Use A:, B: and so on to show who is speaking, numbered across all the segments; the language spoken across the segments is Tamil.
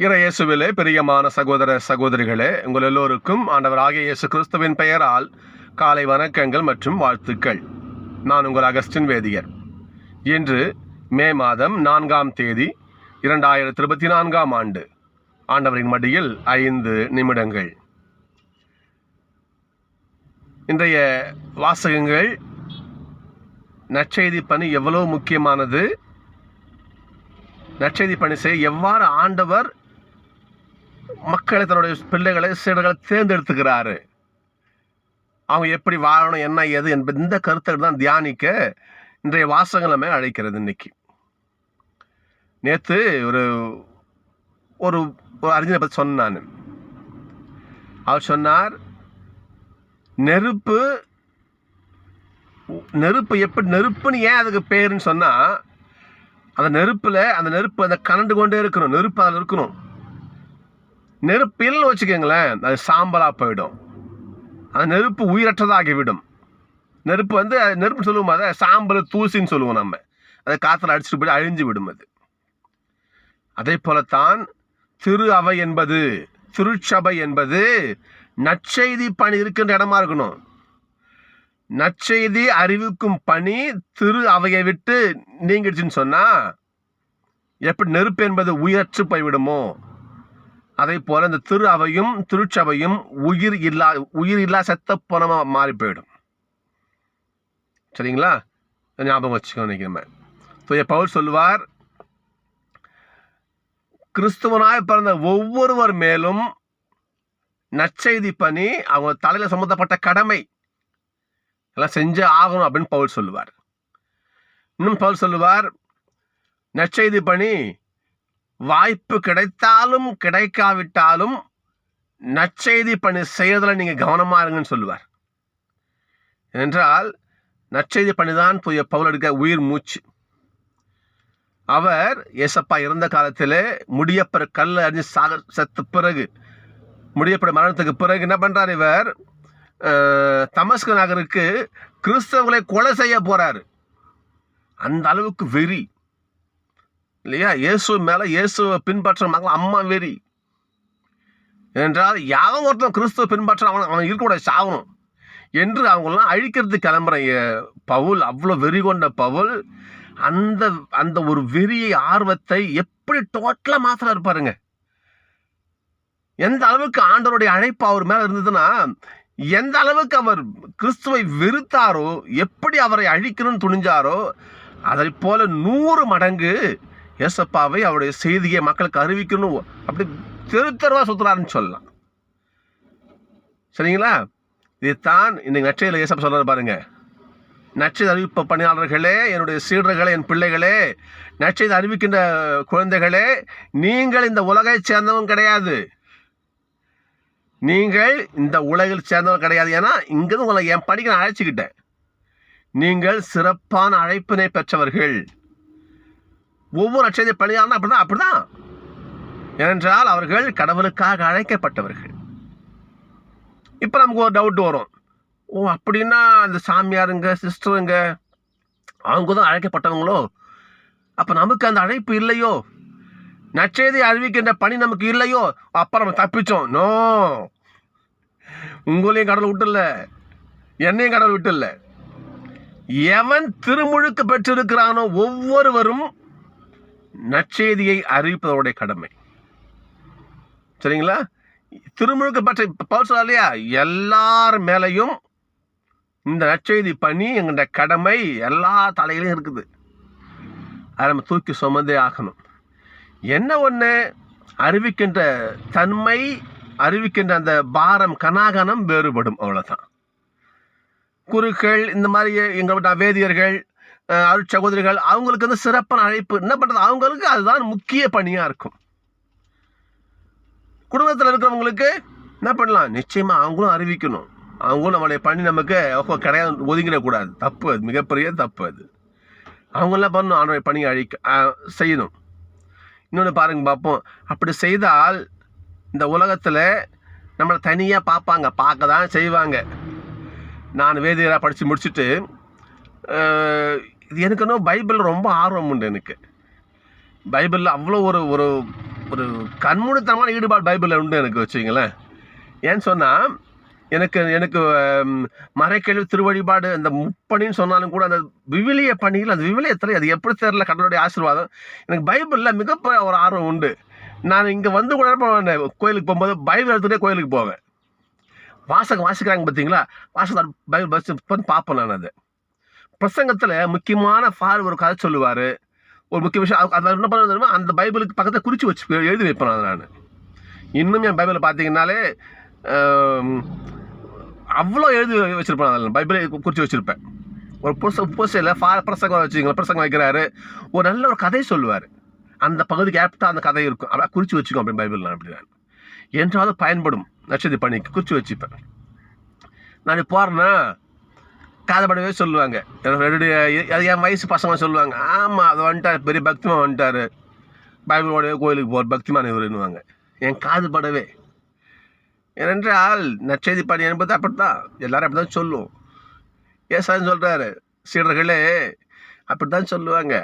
A: இயேசுவிலே பிரியமான சகோதர சகோதரிகளே, உங்கள் எல்லோருக்கும் ஆண்டவராகிய இயேசு கிறிஸ்துவின் பெயரால் காலை வணக்கங்கள் மற்றும் வாழ்த்துக்கள். நான் உங்கள் அகஸ்டின் வேதியர். இன்று மே மாதம் 4ஆம் தேதி 2024ஆம் ஆண்டு. ஆண்டவரின் மடியில் 5 நிமிடங்கள். இன்றைய வாசகங்கள் நற்செய்தி பணி எவ்வளவு முக்கியமானது, நற்செய்தி பணி செய்ய எவ்வாறு ஆண்டவர் மக்களை, தன்னுடைய பிள்ளைகளை, சீடர்களை தேர்ந்தெடுத்துக்கிறாரு, அவங்க எப்படி வாழணும், என்ன ஏது என்பது இந்த கருத்துக்கள் தான் தியானிக்க இன்றைய வாசகமே அழைக்கிறது. இன்னைக்கு நேற்று ஒரு ஒரு அறிஞரை பற்றி சொன்னான். அவர் சொன்னார், நெருப்பு எப்படி நெருப்புன்னு ஏன் அதுக்கு பேருன்னு சொன்னா, அந்த நெருப்பு அந்த கனண்டு கொண்டே இருக்கணும், நெருப்பு அதில் இருக்கணும். நெருப்பு இல்லைன்னு வச்சுக்கோங்களேன், அது சாம்பலாக போயிடும், அந்த நெருப்பு உயிரற்றதாகிவிடும். நெருப்பு சொல்லுவோம், அதை சாம்பல் தூசின்னு சொல்லுவோம் நம்ம. அதை காற்றுல அடிச்சுட்டு போய் அழிஞ்சு விடும். அது அதே போலத்தான் திரு அவை என்பது, திருச்சபை என்பது நற்செய்தி பணி இருக்கின்ற இடமா இருக்கணும். நற்செய்தி அறிவிக்கும் பணி திரு அவையை விட்டு நீங்கிடுச்சுன்னு சொன்னா, எப்படி நெருப்பு என்பது உயிரற்று போய்விடுமோ, அதே போல இந்த திரு அவையும் திருச்சபையும் உயிர் இல்லா செத்த போனமா மாறி போயிடும். சரிங்களா? ஞாபகம் வச்சுக்கோ. நினைக்கிறேன் பவுல் சொல்லுவார், கிறிஸ்துவனாய் பிறந்த ஒவ்வொருவர் மேலும் நற்செய்தி பணி அவங்க தலையில சம்பந்தப்பட்ட கடமை எல்லாம் செஞ்சு ஆகணும் அப்படின்னு பவுல் சொல்லுவார். இன்னும் பவுல் சொல்லுவார், நற்செய்தி பணி வாய்ப்பு கிடைத்தாலும் கிடைக்காவிட்டாலும் நற்செய்தி பணி செய்யறதுல நீங்க கவனமா இருங்கன்னு சொல்லுவார். என்றால் நற்செய்தி பணிதான் பவுல் எடுக்க உயிர் மூச்சு. அவர் ஏசப்பா இறந்த காலத்திலே முடியப்பற கல்ல அறிஞ்சு செத்த பிறகு, முடியப்பட மரணத்துக்கு பிறகு என்ன பண்றார், இவர் தமஸ்கு நகருக்கு கிறிஸ்தவர்களை கொலை செய்ய போறாரு. அந்த அளவுக்கு வெறி இல்லையா? இயேசு மேல, இயேசுவை பின்பற்ற மக்கள் அம்மா வெறி. என்றால் யாரும் ஒருத்தன் கிறிஸ்துவ பின்பற்ற அவன் இருக்கக்கூடாது, சாகணும் என்று அவங்களாம் அழிக்கிறதுக்கு கிளம்புற பவுல், அவ்வளோ வெறி கொண்ட பவுல் அந்த ஒரு வெறியை, ஆர்வத்தை எப்படி டோட்டலா மாத்திர இருப்பாருங்க. எந்த அளவுக்கு ஆண்டவருடைய அழைப்பு அவர் மேல இருந்ததுன்னா, எந்த அளவுக்கு அவர் கிறிஸ்துவை வெறுத்தாரோ, எப்படி அவரை அழிக்கணும்னு துணிஞ்சாரோ, அதை போல 100 மடங்கு ஏசப்பாவை, அவருடைய செய்தியை மக்களுக்கு அறிவிக்கணும், அப்படி தெருத்தருவா சுத்துறாருன்னு சொல்லலாம். சரிங்களா? இதைத்தான் இன்னைக்கு நற்செய்தியில ஏசப்பா சொல்றாரு பாருங்க. நற்செய்தி அறிவிப்பு பணியாளர்களே, என்னுடைய சீடர்களே, என் பிள்ளைகளே, நற்செய்தி அறிவிக்கின்ற குழந்தைகளே, நீங்கள் இந்த உலகை சேர்ந்தவங்க கிடையாது. நீங்கள் இந்த உலகில் சேர்ந்தவங்க கிடையாது. ஏன்னா இங்கிருந்து உங்களை என் பணிக்கு நான் அழைச்சிக்கிட்டேன். நீங்கள் சிறப்பான அழைப்பினை பெற்றவர்கள். ஒவ்வொரு நற்செய்தி பணியாளரும் அப்படிதான். ஏனென்றால் அவர்கள் கடவுளுக்காக அழைக்கப்பட்டவர்கள். இப்ப நமக்கு ஒரு டவுட் வரும், அப்படின்னா அந்த சாமியாருங்க, சிஸ்டருங்க, அவங்க தான் அழைக்கப்பட்டவங்களோ, அப்ப நமக்கு அந்த அழைப்பு இல்லையோ, நற்செய்தி அறிவிக்கின்ற பணி நமக்கு இல்லையோ, அப்ப நம்ம தப்பிச்சோம். நோ, உங்களையும் கடவுள் விட்டுல, என்னையும் கடவுள் விட்டுல. எவன் திருமுழுக்கு பெற்றிருக்கிறானோ ஒவ்வொருவரும் நற்செய்தியை அறிவிப்பதோடைய கடமை. சரிங்களா? திருமுழுக்கு பெற்ற பவுல் சொல்றார் இல்லையா, எல்லார் மேலையும் இந்த நற்செய்தி பணி என்கிற கடமை எல்லா தலையிலும் இருக்குது. அதை நம்ம தூக்கி சுமந்தே ஆகணும். என்ன ஒண்ணு, அறிவிக்கின்ற தன்மை, அறிவிக்கின்ற அந்த பாரம், கனாகனம் வேறுபடும், அவ்வளவுதான். குருக்கள், இந்த மாதிரி எங்க வேதியர்கள், அருட்சகோதரிகள், அவங்களுக்கு வந்து சிறப்பான அழைப்பு. என்ன பண்றது, அவங்களுக்கு அதுதான் முக்கிய பணியா இருக்கும். குடும்பத்தில் இருக்கிறவங்களுக்கு என்ன பண்ணலாம், நிச்சயமா அவங்களும் அறிவிக்கணும். அவங்களும் நம்மளுடைய பணி நமக்கு கிடையாது, ஒதுங்கிடக்கூடாது. தப்பு, அது மிகப்பெரிய தப்பு. அது அவங்களாம் பண்ணணும், அவனுடைய பணியை செய்யணும். இன்னொன்று பாருங்க பார்ப்போம், அப்படி செய்தால் இந்த உலகத்தில் நம்மளை தனியாக பார்ப்பாங்க, பார்க்க தான் செய்வாங்க. நான் வேதியராக படித்து முடிச்சுட்டு, இது எனக்கு இன்னும் பைபிளில் ரொம்ப ஆர்வம் உண்டு. எனக்கு பைபிளில் அவ்வளோ ஒரு ஒரு கண்மூடித்தனமான ஈடுபாடு பைபிளில் உண்டு எனக்கு வச்சுங்களேன். ஏன்னு சொன்னால் எனக்கு எனக்கு மறைக்கல்வி திருவழிபாடு அந்த முப்பணின்னு சொன்னாலும் கூட அந்த விவிலிய பணியில் அந்த விவிலியத்தில் அது எப்படி தெரியல கடவுளுடைய ஆசீர்வாதம் எனக்கு பைபிளில் மிகப்பெரிய ஒரு ஆர்வம் உண்டு. நான் இங்கே வந்து கூட கோயிலுக்கு போகும்போது பைபிள் எடுத்துகிட்டே கோயிலுக்கு போவேன். வாசிக்கிறாங்க பார்த்தீங்களா, பைபிள் பஸ் பார்ப்பேன் நான். அது பிரசங்கத்தில் முக்கியமான ஒரு கதை சொல்லுவார், ஒரு முக்கிய விஷயம் அதில் என்ன பண்ண அந்த பைபிளுக்கு பக்கத்தில் குறித்து வச்சு எழுதி வைப்பேன். அதை நான் இன்னும் என் பைபிளை பார்த்தீங்கன்னாலே அவ்வளோ எழுதி வச்சுருப்பேன். அதில் பைபிளை குறித்து வச்சுருப்பேன். ஒரு புதுசில் பிரசங்கம் வச்சுக்கோங்களேன், பிரசங்கம் வைக்கிறாரு, ஒரு நல்ல ஒரு கதை சொல்லுவார், அந்த பகுதிக்கு ஆப்டாக அந்த கதை இருக்கும், அப்படியே குறித்து வச்சுக்கோ அப்படின்னு பைபிள். நான் அப்படி தான் என்றாவது பயன்படும் நட்சத்திர பணிக்கு குறித்து வச்சுப்பேன். நான் போகிறேன்னா காதப்படவே சொல்லுவாங்க, அது என் வயசு பசங்க சொல்லுவாங்க, ஆமாம் அது வந்துட்டார், பெரிய பக்திமான் வந்துட்டார், பைபிளோடவே கோயிலுக்கு போகிற பக்திமான் இவருன்னுவாங்க. என் காது படவே. ஏனென்றால் நற்செய்தி பணி என்பது அப்படித்தான், எல்லாரும் அப்படி தான் சொல்லுவோம். ஏசான்னு சொல்கிறாரு, சீடர்களே அப்படி தான் சொல்லுவாங்க.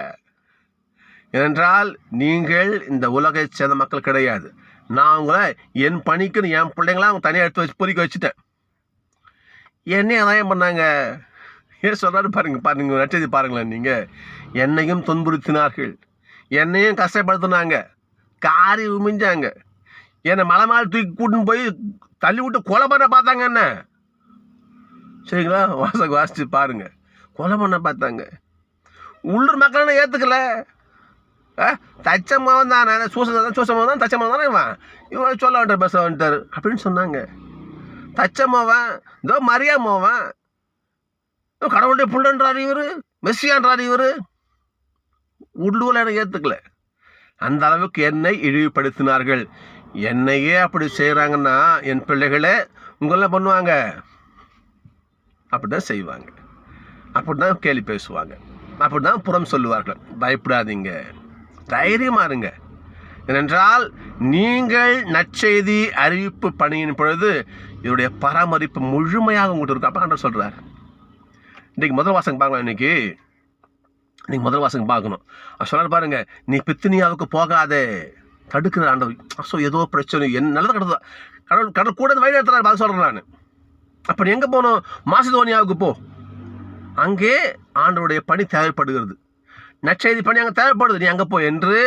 A: ஏனென்றால் நீங்கள் இந்த உலகை சேர்ந்த மக்கள் கிடையாது. நான் உங்களை என் பணிக்குன்னு என் பிள்ளைங்களாம் அவங்க தனியாக எடுத்து வச்சு பொறிக்க வச்சுட்டேன். என்னையும் அதான் பண்ணாங்க. ஏன் சொல்கிறாரு பாருங்க நட்சத்திர பாருங்களேன். நீங்கள் என்னையும் துன்புறுத்தினார்கள், என்னையும் கஷ்டப்படுத்தினாங்க, காரி உமிஞ்சாங்க, என்னை மலை மேலே தூக்கி கூட்டின்னு போய் தள்ளி விட்டு கொலை பண்ண பார்த்தாங்க. என்ன சரிங்களா, வாசிச்சு பாருங்க, கொலை பண்ண பார்த்தாங்க. உள்ளூர் மக்கள் ஏற்றுக்கல. தச்சமாவன் தானே, சூசமாவன் தான், தச்சமாவன் தானே இவன் சொல்ல வந்துட்டார், பஸ் வந்துட்டார் அப்படின்னு சொன்னாங்க. தச்சமாவன் இதோ மரியாமாவன் கடவுளுடைய புள்ளன்றார், இவர் மெஸ்ஸியான்றார், இவர் உள்ளூரில் எனக்கு ஏற்றுக்கல. அந்த அளவுக்கு என்னை இழிவுபடுத்தினார்கள். என்னையே அப்படி செய்கிறாங்கன்னா என் பிள்ளைகளே உங்களெல்லாம் பண்ணுவாங்க, அப்படி தான் செய்வாங்க, அப்படி தான் கேலி பேசுவாங்க, அப்படி தான் புறம் சொல்லுவார்கள். பயப்படாதீங்க, தைரியமாக இருங்க. ஏனென்றால் நீங்கள் நற்செய்தி அறிவிப்பு பணியின் பொழுது இதனுடைய பராமரிப்பு முழுமையாக உங்கள்கிட்ட இருக்கும். அப்போ ஆண்டவர் சொல்கிறார். இன்றைக்கி முதல் வாசகம் பார்க்கலாம். இன்றைக்கி முதல் வாசகம் பார்க்கணும். சொல்கிறார் பாருங்க, நீ பித்தினியாவுக்கு போகாதே, தடுக்கிற ஆண்டவர். ஸோ ஏதோ பிரச்சனை என்ன நல்லது கடவுள் கூட வழி நடத்துறாரு. அதை சொல்கிறேன் நான். அப்போ நீ எங்கே போகணும்? மாசிதோனியாவுக்கு போ, அங்கே ஆண்டவருடைய பணி தேவைப்படுகிறது, நற்செய்தி பணி அங்கே தேவைப்படுது, நீ அங்கே போ என்று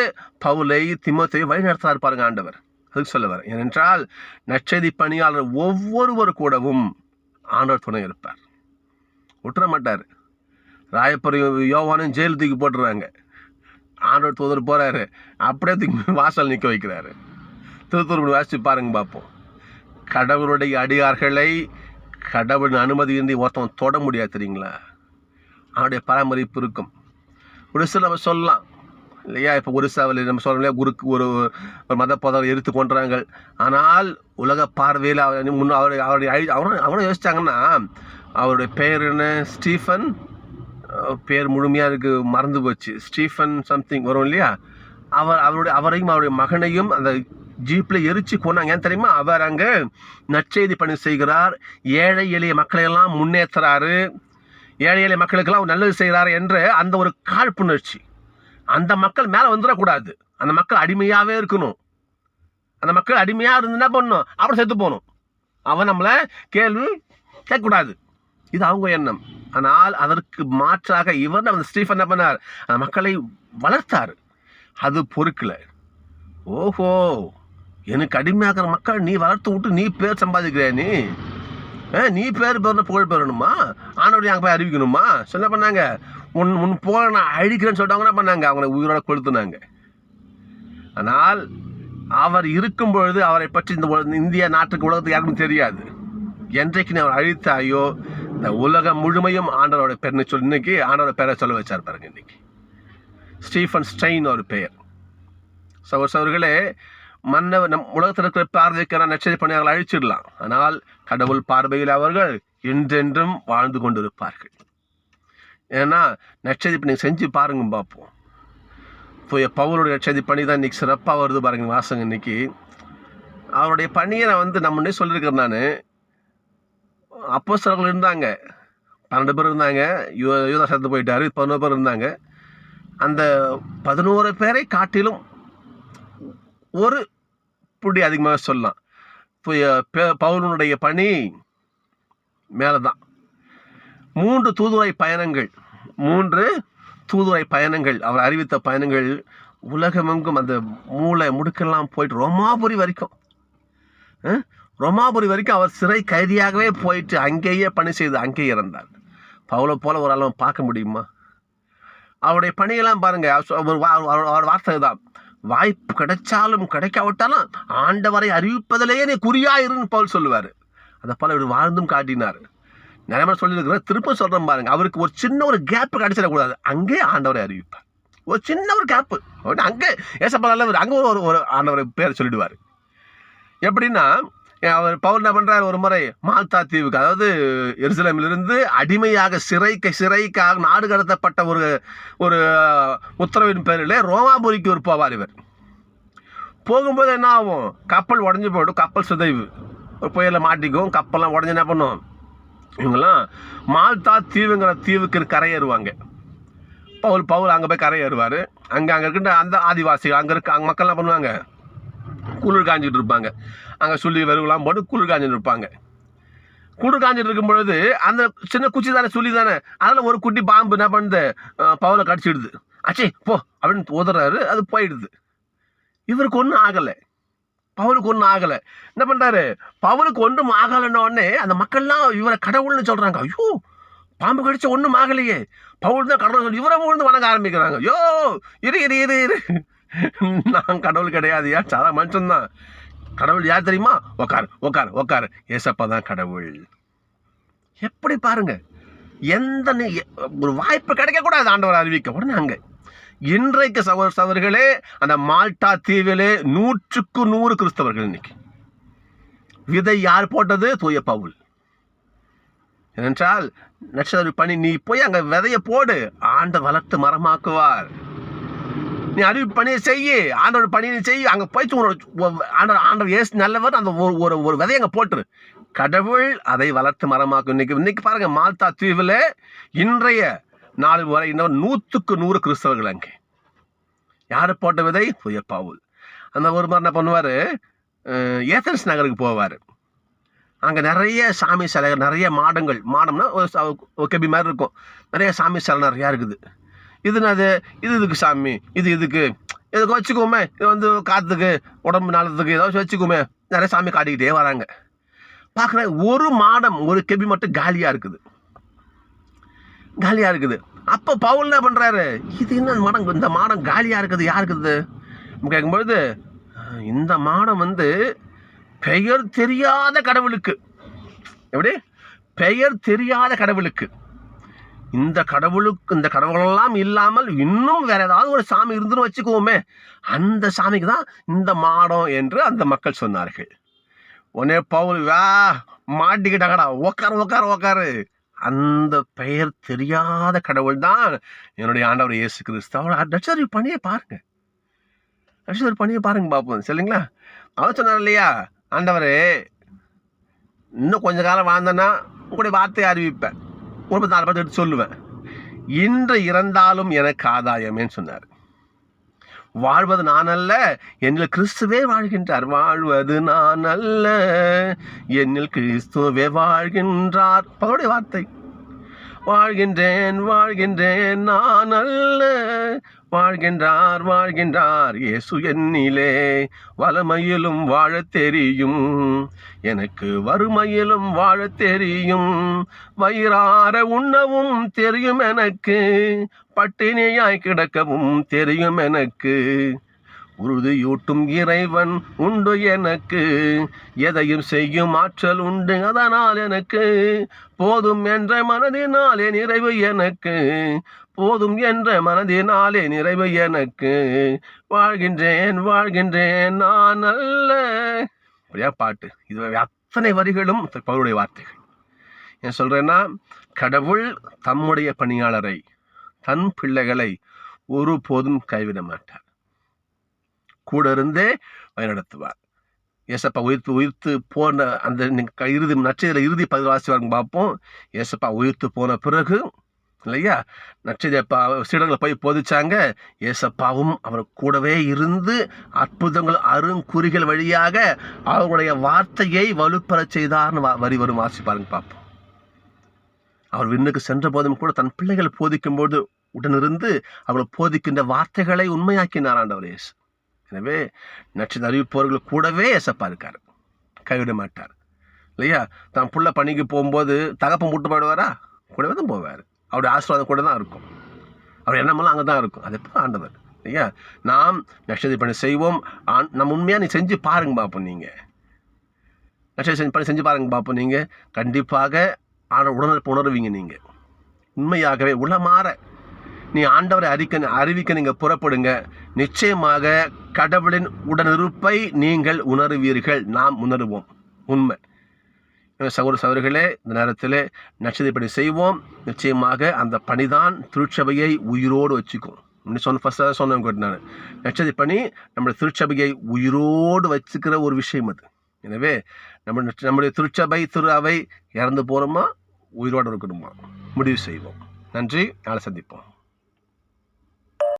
A: பவுலை திமோத்தேயை வழி நடத்துறாரு பாருங்க ஆண்டவர். அதுக்கு சொல்ல வர. ஏனென்றால் நற்செய்தி பணியாளர் ஒவ்வொருவர் கூடவும் ஆண்டவர் துணை இருப்பார், விட்டுற மாட்டார். ராயப்பரையும் யோவானையும் ஜெயில் தூக்கி போட்டுருவாங்க, ஆண்டவர் தூதர் போகிறாரு, அப்படியே தூக்கி வாசல் நிற்க வைக்கிறாரு. திருத்தூர் வாசித்து பாருங்க பார்ப்போம். கடவுளுடைய அடியார்களை கடவுள் அனுமதியின்றி ஒருத்தவன் தொட முடியாது, தெரியுங்களா? அவனுடைய பராமரிப்பு இருக்கும். ஒரு சில நம்ம சொல்லலாம் இல்லையா, இப்போ ஒரிசாவில் நம்ம சொல்லலையா, குருக்கு ஒரு மத போதவரை எரித்து கொண்டுறாங்க. ஆனால் உலக பார்வையில் அவனை யோசிச்சாங்கன்னா, அவருடைய பேர் என்ன, ஸ்டீஃபன், பேர் முழுமையாக இருக்கு மறந்து போச்சு, ஸ்டீஃபன் சம்திங் வரும் இல்லையா, அவரையும் அவருடைய மகனையும் அந்த ஜீப்பில் எரிச்சு கொண்டாங்க. ஏன் தெரியுமா? அவர் அங்கே நற்செய்தி பணி செய்கிறார், ஏழை எளிய மக்களையெல்லாம் முன்னேற்றுறாரு, ஏழை எளிய மக்களுக்கெல்லாம் நல்லது செய்கிறாரு என்ற அந்த ஒரு காழ்ப்புணர்ச்சி. அந்த மக்கள் மேலே வந்துடக்கூடாது, அந்த மக்கள் அடிமையாகவே இருக்கணும். அந்த மக்கள் அடிமையாக இருந்து என்ன பண்ணணும்? அப்புறம் செத்து போகணும். அவன் நம்மளை கேள்வி கேட்கக்கூடாது, இது அவங்க எண்ணம். ஆனால் அதற்கு மாற்றாக இவர் அந்த ஸ்டீஃபன் என்ன பண்ணார்? அந்த மக்களை வளர்த்தார். அது பொறுக்கல. ஓஹோ, எனக்கு அடிமையாகிற மக்கள் நீ வளர்த்து விட்டு நீ பேர் சம்பாதிக்கிற, நீ பேர் புகழ் பெறணுமா, ஆனவரையும் அங்கே போய் அறிவிக்கணுமா? என்ன பண்ணாங்க? முன் போக நான் அழிக்கிறேன்னு சொல்லிட்டு என்ன பண்ணாங்க? அவங்களை உயிரோட கொளுத்துனாங்க. ஆனால் அவர் இருக்கும் பொழுது அவரை பற்றி இந்த இந்திய நாட்டுக்கு உலகத்துக்கு யாருக்கும் தெரியாது. என்றைக்கு நீ அவர் அழித்தாயோ இந்த உலகம் முழுமையும் ஆண்டவரோட பேர்னு சொல்லி இன்னைக்கு ஆண்டவரோட பேரை சொல்ல வச்சார் பாருங்க. இன்னைக்கு ஸ்டீஃபன் ஸ்டெயின் ஒரு பெயர். சகோதரர்களே, நம் உலகத்தில் இருக்கிற பார்வைக்கான நற்செய்தி பணியாளர்கள் அழிச்சிடலாம், ஆனால் கடவுள் பார்வையில் அவர்கள் என்றென்றும் வாழ்ந்து கொண்டிருப்பார்கள். ஏன்னா நற்செய்தி பணி செஞ்சு பாருங்க பார்ப்போம். பவுலுடைய நற்செய்தி பணி தான் இன்னைக்கு சிறப்பாக வருது பாருங்க வாசங்க. இன்னைக்கு அவருடைய பணியை நான் நம்ம முன்னே சொல்லியிருக்கிறேன். நான் அப்போஸ்தலர்கள் இருந்தாங்க, 12 பேர் இருந்தாங்க, யூதா சேர்த்து போயிட்டாரு, 11 பேர் இருந்தாங்க. அந்த 11 பேரை காட்டிலும் ஒரு புடி அதிகமாக சொல்லலாம். பவுலுடைய பணி மேலதான். 3 தூதுவரை பயணங்கள் அவர் அறிவித்த பயணங்கள் உலகமெங்கும் அந்த மூளை முடுக்கெல்லாம் போயிட்டு ரோமாபுரி வரைக்கும் அவர் சிறை கைதியாகவே போயிட்டு அங்கேயே பணி செய்து அங்கேயே இறந்தார். பவுலை போல ஒரு அளவு பார்க்க முடியுமா? அவருடைய பணியெல்லாம் பாருங்க. அவர் வார்த்தை தான், வாய்ப்பு கிடைச்சாலும் கிடைக்காவிட்டாலும் ஆண்டவரை அறிவிப்பதிலேயே நீ குறியாயிருன்னு பவுல் சொல்லுவார். அதை போல இவர் வாழ்ந்தும் காட்டினார். நிறைய பேர் சொல்லியிருக்கிற, திரும்ப சொல்கிறேன் பாருங்க, அவருக்கு ஒரு சின்ன ஒரு கேப்பு கிடைச்சிடக்கூடாது, அங்கே ஆண்டவரை அறிவிப்பார். ஒரு சின்ன ஒரு கேப்பு அங்கே ஏசப்பா நல்லவர், அங்கே ஒரு ஆண்டவரை பேர் சொல்லிடுவார். எப்படின்னா, அவர் பவுல் என்ன பண்ணுறாரு, ஒரு முறை மால்தா தீவுக்கு, அதாவது எருசலேமிலிருந்து அடிமையாக சிறைக்காக நாடு கடத்தப்பட்ட ஒரு உத்தரவின் பேரில் ரோமாபுரிக்கு ஒரு போவார். இவர் போகும்போது என்ன ஆகும், கப்பல் உடஞ்சி போய்டும், கப்பல் சிதைவு, ஒரு புயலில் மாட்டிக்கும், கப்பல்லாம் உடஞ்சி என்ன பண்ணும், இவங்கெல்லாம் மால்தா தீவுங்கிற தீவுக்கு கரையேறுவாங்க. பவுல் அங்கே போய் கரையேறுவார். அங்கே இருக்கின்ற அந்த ஆதிவாசிகள் அங்கே மக்கள் என்ன பண்ணுவாங்க, குளிர் காஞ்சிட்டு இருப்பாங்க. அங்கே சொல்லி வெறுவெல்லாம் போட்டு குளிர் காஞ்சிட்டு இருப்பாங்க. குளிர் காஞ்சிட்டு இருக்கும் பொழுது அந்த சின்ன குச்சி தானே, சொல்லி தானே, அதில் ஒரு குட்டி பாம்பு என்ன பண்ணுது, பவுலை கடிச்சிடுது. அச்சே போ அப்படின்னு உதறாரு, அது போயிடுது. இவருக்கு ஒன்றும் ஆகலை, பவுலுக்கு ஒன்றும் ஆகலை. என்ன பண்ணுறாரு, பவுலுக்கு ஒன்றும் ஆகலைன்ன உடனே அந்த மக்கள்லாம் இவரை கடவுள்னு சொல்கிறாங்க. ஐயோ, பாம்பு கடிச்ச ஒன்றும் ஆகலையே, பவுல் தான் கடவுள் சொல்லி இவரை விழுந்து வணங்க ஆரம்பிக்கிறாங்க. ஐயோ, இரு நான் கடவுள் கிடையாதுயா, சாதா மனுஷன்தான். கடவுள் யார் தெரியுமா, உக்கார், ஏசப்பா தான் கடவுள். எப்படி பாருங்க, எந்த ஒரு வாய்ப்பு கிடைக்கக்கூடாது ஆண்டவர் அறிவிக்க. உடனே அங்கே இன்றைக்கு சகோதரர்களே, அந்த மால்டா தீவிலே 100க்கு 100 கிறிஸ்தவர்கள். இன்னைக்கு விதை யார் போட்டது, தூய பவுல். ஏனென்றால் நட்சத்திர பணி, நீ போய் அங்கே விதையை போடு, ஆண்டவர் வளர்த்து மரமாக்குவார். நீ அறிவிப்பு பணியை செய்ய, ஆண்டோட பணியை செய்ய, அங்கே போயிட்டு ஆண்டவர் ஏசு நல்லவர், அந்த ஒரு விதையை அங்கே போட்டுரு, கடவுள் அதை வளர்த்து மரமாக்கும். இன்னைக்கு பாருங்க, மால்தா தீவில் இன்றைய நாள் வரை இன்னும் 100க்கு 100 கிறிஸ்தவர்கள். அங்கே யாரு போட்ட விதை, தூய பவுல். அந்த ஒரு மாதிரி என்ன பண்ணுவார், ஏதென்ஸ் நகருக்கு போவார். அங்கே நிறைய சாமி சிலைகள், நிறைய மாடம்னா ஒரு கெபி மாதிரி இருக்கும், நிறைய சாமி சிலை நிறையா இருக்குது. இதுக்கு சாமி, இதுக்கு வச்சுக்கோமே, இது காற்றுக்கு உடம்பு நாளத்துக்கு ஏதாவது வச்சுக்கோமே, நிறைய சாமி காட்டிக்கிட்டே வராங்க. பார்க்குறேன், ஒரு மாடம், ஒரு கெபி மட்டும் காலியாக இருக்குது. அப்போ பவுல் என்ன பண்ணுறாரு, இது என்ன மாடம், இந்த மாடம் காலியாக இருக்குது, யாருக்குது கேட்கும்பொழுது, இந்த மாடம் பெயர் தெரியாத கடவுளுக்கு. எப்படி பெயர் தெரியாத கடவுளுக்கு, இந்த கடவுளெல்லாம் இல்லாமல் இன்னும் வேற ஏதாவது ஒரு சாமி இருந்துன்னு வச்சுக்குவோமே, அந்த சாமிக்கு தான் இந்த மாடம் என்று அந்த மக்கள் சொன்னார்கள். உடனே பவுல், மாட்டிக்கிட்டாங்கடா, உக்காரு, அந்த பெயர் தெரியாத கடவுள் தான் என்னுடைய ஆண்டவர் இயேசு கிறிஸ்து. அவரோட நட்சத்திர பணியை பாருங்க பார்ப்போம், சரிங்களா? அவர் சொன்னார் இல்லையா, ஆண்டவரே இன்னும் கொஞ்ச காலம் வாழ்ந்தேன்னா உங்களுடைய வார்த்தையை அறிவிப்பேன், 34 பேர் எடுத்து சொல்லுவேன், இன்று இறந்தாலும் எனக்கு ஆதாயமேன்னு சொன்னார். வாழ்வது நான் அல்ல, என்னில் கிறிஸ்துவே வாழ்கின்றார். வாழ்வது நான் அல்ல, என்னில் கிறிஸ்துவே வாழ்கின்றார். அவருடைய வார்த்தை, வாழ்கின்றேன் நான் அல்ல, வாழ்கின்றார் இயேசு என்னிலே. வளமையிலும் வாழத் தெரியும் எனக்கு, வறுமையிலும் வாழத் தெரியும், வயிறார உண்ணவும் தெரியும் எனக்கு, பட்டினியாய் கிடக்கவும் தெரியும் எனக்கு, உறுதியூட்டும் இறைவன் உண்டு எனக்கு, எதையும் செய்யும் ஆற்றல் உண்டு அதனால் எனக்கு, போதும் என்ற மனதினாலே நிறைவு எனக்கு, வாழ்கின்றேன் நான் அல்ல. அப்படியா பாட்டு. இது அத்தனை வரிகளும் பவுலுடைய வார்த்தைகள். ஏன் சொல்றேன்னா, கடவுள் தம்முடைய பணியாளரை, தன் பிள்ளைகளை ஒருபோதும் கைவிட மாட்டார், கூட இருந்தே வழிநடத்துவார். ஏசப்பா உயிர்த்து போன அந்த இறுதி நற்செய்தியில இறுதி 10 வாசி பார்ப்போம். ஏசப்பா உயிர்த்து போன பிறகு இல்லையா? நற்செய்தியை சீடர்களை போய் போதிச்சாங்க. ஏசப்பாவும் அவர் கூடவே இருந்து அற்புதங்கள் அருங்குறிகள் வழியாக அவருடைய வார்த்தையை வலுப்பெறச் செய்தார்னு வரி வரும் வாசிப்பாருங்க பார்ப்போம். அவர் விண்ணுக்கு சென்ற போதும் கூட தன் பிள்ளைகள் போதிக்கும் போது உடனிருந்து அவர்கள் போதிக்கின்ற வார்த்தைகளை உண்மையாக்கினார் ஆண்டவர் இயேசு. எனவே நற்செய்தி அறிவிப்பவர்கள் கூடவே ஏசப்பா இருக்கார், கைவிட மாட்டார். இல்லையா? தான் புள்ள பணிக்கு போகும்போது தகப்பன் விட்டு போயிடுவாரா? கூடவே தான் போவார். அவருடைய ஆசீர்வாதம் கூட தான் இருக்கும். அவர் எண்ணமெல்லாம் அங்கே தான் இருக்கும். அது எப்போ ஆண்டவர். இல்லையா? நாம் நற்செய்தி பணி செய்வோம். நம்ம உண்மையாக நீ செஞ்சு பாருங்க பார்ப்போம். நீங்கள் நற்செய்தி பணி செஞ்சு பாருங்க பார்ப்போம். நீங்கள் கண்டிப்பாக உடனிருப்பு உணர்வீங்க. நீங்கள் உண்மையாகவே உளமாற நீ ஆண்டவரை அறிவிக்க நீங்கள் புறப்படுங்க. நிச்சயமாக கடவுளின் உடனிருப்பை நீங்கள் உணர்வீர்கள். நாம் உணர்வோம். உண்மை. சகோதர சகோதரிகளே, இந்த நேரத்தில் நற்செய்தி பணி செய்வோம். நிச்சயமாக அந்த பணிதான் திருச்சபையை உயிரோடு வச்சுக்கும். ஃபஸ்ட்டாக சொன்னேன் நான், நற்செய்தி பணி நம்முடைய திருச்சபையை உயிரோடு வச்சுக்கிற ஒரு விஷயம் அது. எனவே நம்முடைய திருச்சபை திரு அவை இறந்து போகிறோமா உயிரோடு இருக்கணுமா முடிவு செய்வோம். நன்றி. நாளை சந்திப்போம்.